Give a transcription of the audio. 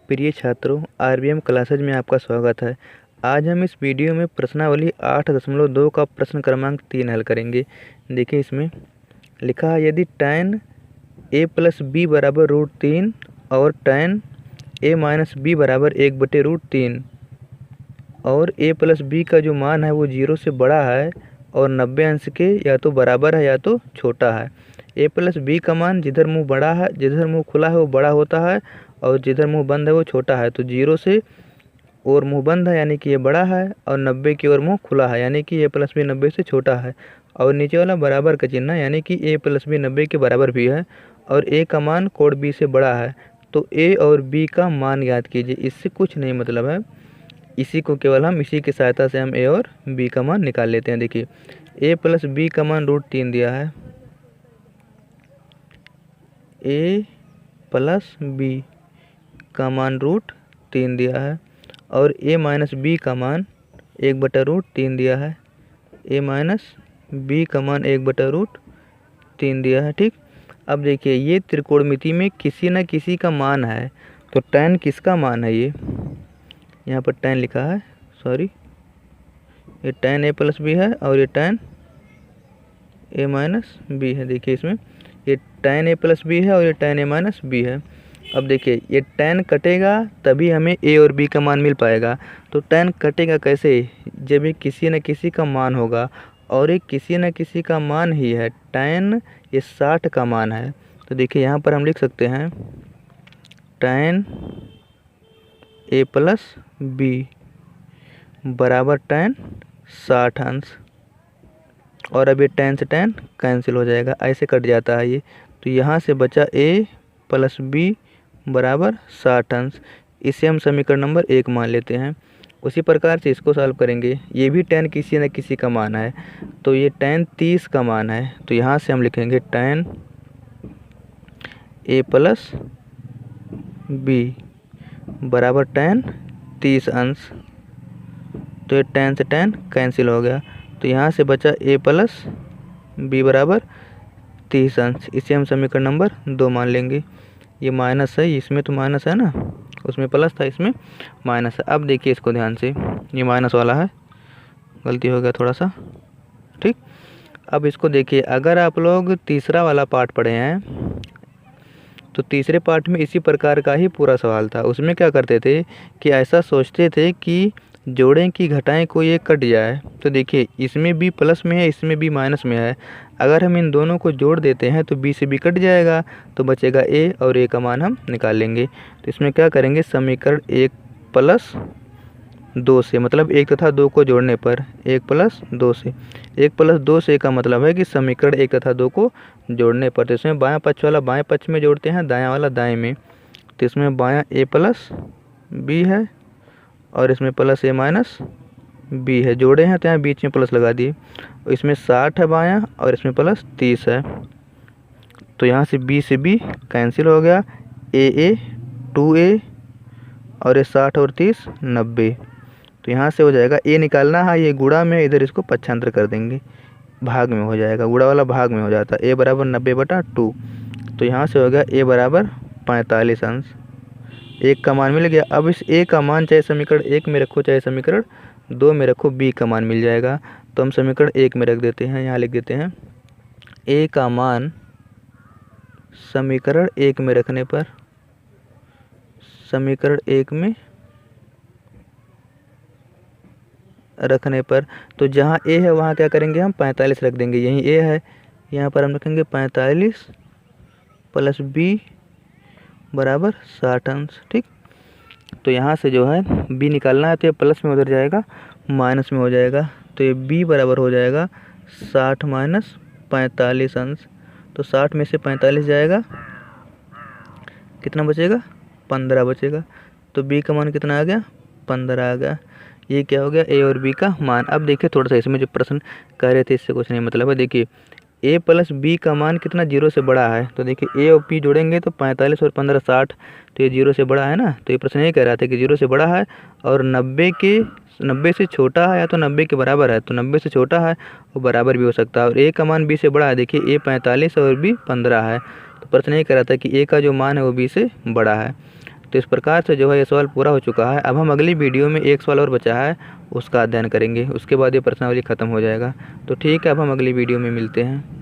प्रिय छात्रों, RBM classes में आपका स्वागत है। आज हम इस वीडियो में प्रश्नावली 8.2 का प्रश्न क्रमांक 3 हल करेंगे। देखिए इसमें लिखा है, यदि tan a प्लस बी बराबर √3 और tan a माइनस बी बराबर 1/√3 और a प्लस बी का जो मान है वो 0 से बड़ा है और 90 अंश के या तो बराबर है या तो छोटा है। a प्लस बी का मान जिधर मुंह बड़ा है, जिधर मुंह खुला है वो बड़ा होता है और जिधर मुंह बंद है वो छोटा है। तो 0 से और मुंह बंद है यानी कि ये बड़ा है और 90 की ओर मुंह खुला है यानी कि a प्लस बी 90 से छोटा है। और नीचे वाला बराबर का चिन्ह यानी कि a प्लस बी 90 के बराबर भी है और a का मान कोण b से बड़ा है। तो a और b का मान याद कीजिए, इससे कुछ नहीं मतलब है, इसी को केवल हम इसी की सहायता से हम a और b का मान निकाल लेते हैं। देखिए a प्लस बी का मान √3 दिया है, a प्लस बी का मान √3 दिया है और a माइनस बी का मान 1/√3 दिया है, a माइनस बी का मान 1/√3 दिया है। ठीक, अब देखिए ये त्रिकोणमिति में किसी न किसी का मान है, तो tan किसका मान है, ये यहाँ पर tan लिखा है, सॉरी, ये tan a प्लस बी है और ये tan a माइनस बी है। देखिए इसमें ये tan a प्लस बी है और ये tan a माइनस बी है। अब देखिए ये tan कटेगा तभी हमें a और b का मान मिल पाएगा। तो tan कटेगा कैसे, जब ये किसी न किसी का मान होगा और ये किसी न किसी का मान ही है। tan ये 60 का मान है, तो देखिए यहाँ पर हम लिख सकते हैं tan a प्लस बी बराबर tan 60 अंश, और अब ये tan से tan कैंसिल हो जाएगा, ऐसे कट जाता है ये। तो यहाँ से बचा a प्लस बी बराबर 60 अंश। इसे हम समीकरण नंबर 1 मान लेते हैं। उसी प्रकार से इसको सॉल्व करेंगे, ये भी tan किसी न किसी का मान है, तो ये tan 30 का मान है। तो यहाँ से हम लिखेंगे tan a प्लस बी बराबर tan 30 अंश। तो ये tan से tan कैंसिल हो गया, तो यहाँ से बचा a प्लस बी बराबर 30 अंश। इसे हम समीकरण नंबर 2 मान लेंगे। ये माइनस है, इसमें तो माइनस है ना, उसमें प्लस था, इसमें माइनस है। अब देखिए इसको ध्यान से, ये माइनस वाला है, गलती हो गया थोड़ा सा। ठीक, अब इसको देखिए, अगर आप लोग तीसरा वाला पार्ट पढ़े हैं तो तीसरे पार्ट में इसी प्रकार का ही पूरा सवाल था। उसमें क्या करते थे कि ऐसा सोचते थे कि जोड़ें की घटाएं कोई एक कट जाए। तो देखिए इसमें b प्लस में है, इसमें b माइनस में है, अगर हम इन दोनों को जोड़ देते हैं तो b से b कट जाएगा, तो बचेगा a और a का मान हम निकाल लेंगे। तो इसमें क्या करेंगे, समीकरण 1 प्लस 2 से, मतलब 1 तथा 2 को जोड़ने पर 1 प्लस 2 से, 1 प्लस 2 से का मतलब है कि समीकरण 1 तथा 2 को जोड़ने पर। तो इसमें बायां पक्ष वाला बाएं पक्ष में जोड़ते हैं, दायां वाला दाएं में। तो इसमें बायां a प्लस बी है और इसमें प्लस a माइनस बी है, जोड़े हैं तो यहाँ बीच में प्लस लगा दिए। इसमें 60 है बायां और इसमें प्लस 30 है, तो यहाँ से b से b कैंसिल हो गया, a 2a और ये 60 और 30 90। तो यहाँ से हो जाएगा, a निकालना है, ये गुणा में, इधर इसको पक्षांतर कर देंगे, भाग में हो जाएगा, गुणा वाला भाग में हो जाता है, a बराबर 90/2। तो यहाँ से हो गया a बराबर 45 अंश। एक का मान मिल गया। अब इस a का मान चाहे समीकरण 1 में रखो चाहे समीकरण 2 में रखो, b का मान मिल जाएगा। तो हम समीकरण 1 में रख देते हैं, यहाँ लिख देते हैं a का मान समीकरण 1 में रखने पर, समीकरण 1 में रखने पर, तो जहाँ a है वहाँ क्या करेंगे, हम 45 रख देंगे, यहीं a है, यहाँ पर हम रखेंगे 45 प्लस b बराबर 60 अंश। ठीक, तो यहाँ से जो है b निकालना है, तो ये प्लस में उधर जाएगा, माइनस में हो जाएगा, तो ये b बराबर हो जाएगा 60 माइनस 45 अंश। तो 60 में से 45 जाएगा, कितना बचेगा, 15 बचेगा। तो b का मान कितना आ गया, 15 आ गया। ये क्या हो गया, a और b का मान। अब देखिए थोड़ा सा इसमें जो प्रश्न कह रहे थे इससे कुछ नहीं मतलब है। देखिए a प्लस बी का मान कितना, 0 से बड़ा है, तो देखिए a और b जोड़ेंगे तो 45 और 15 60, तो ये 0 से बड़ा है ना। तो ये प्रश्न ये कह रहा था कि 0 से बड़ा है और 90 से छोटा है या तो 90 के बराबर है, तो 90 से छोटा है और बराबर भी हो सकता है। और a का मान b से बड़ा है, देखिए a 45 और b 15 है, तो प्रश्न ये कह रहा था कि a का जो मान है वो b से बड़ा है। तो इस प्रकार से जो है ये सवाल पूरा हो चुका है। अब हम अगली वीडियो में एक सवाल और बचा है, उसका अध्ययन करेंगे, उसके बाद ये प्रश्नावली ख़त्म हो जाएगा। तो ठीक है, अब हम अगली वीडियो में मिलते हैं।